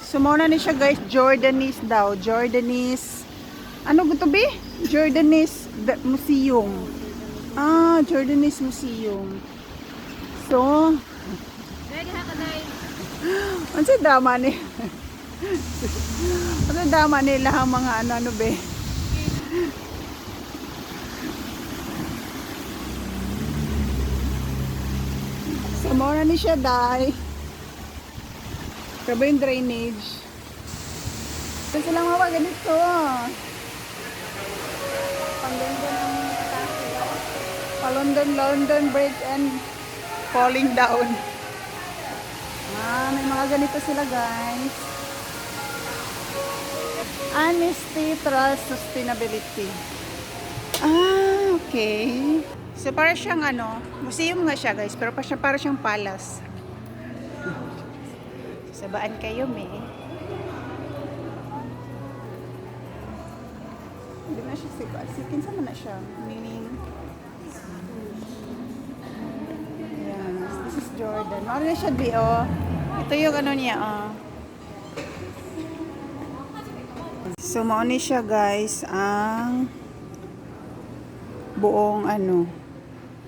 Sumuna ni siya guys, Jordanese daw. Jordanese. Ano gusto be? Jordanese Museum. Ah, Jordanese Museum. So, ano sa dama ni? Ano dama nila ang mga ano be? Sumuna ni siya dai. Grabe yung drainage. Ito silang mga ganito. Pang-London ang pa-London Bridge and falling down. Ah, may mga ganito sila guys. Honesty, Trust, Sustainability. Ah, okay. So para siyang ano, museum nga siya guys, pero para siyang palace. Sabaan kayo, me. Hindi na siya sikin sama na siya. Meaning, yes, this is Jordan. Mara na siya di, oh. Ito yung ano niya, oh. So, mauni siya, guys, ang buong,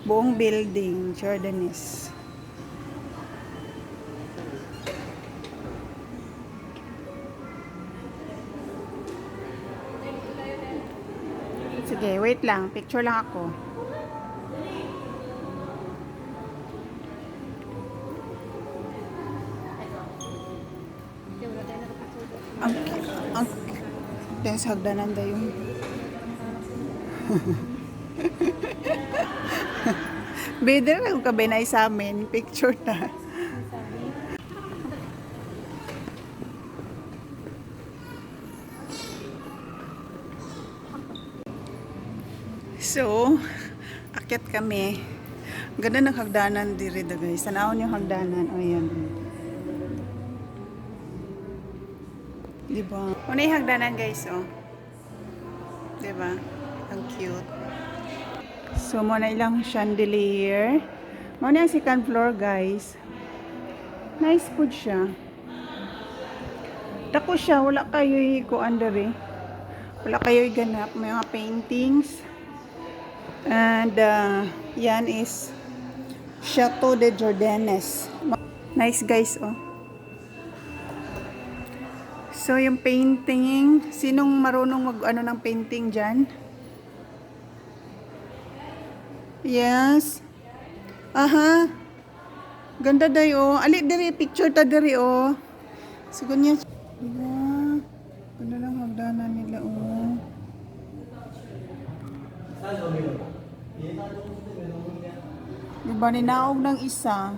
buong building, Jordanese. Sige, wait lang. Picture lang ako. Ang dahil sa hagdanan da yung beder lang kabinay sa amin. Picture na. So, akyat kami. Ganda ng hagdanan diri da guys. Tanawon yung hagdanan. O yan. Diba? Una yung hagdanan guys, oh. Diba? Ang cute. So, muna ilang chandelier. Muna yung second floor guys. Nice food siya. Dako siya. Wala kayo'y kuan diri. Wala kayo'y ganap. May mga paintings. And yan is Chateau de Jordanes. Nice guys, oh. So yung painting, sinong marunong mag ano ng painting dyan? Yes. Aha. Ganda day, oh. Ali diri picture ta diri, oh. Siguro niya. Yeah. Ganda lang hagdanan nila, oh. Diba ninaog ng isa?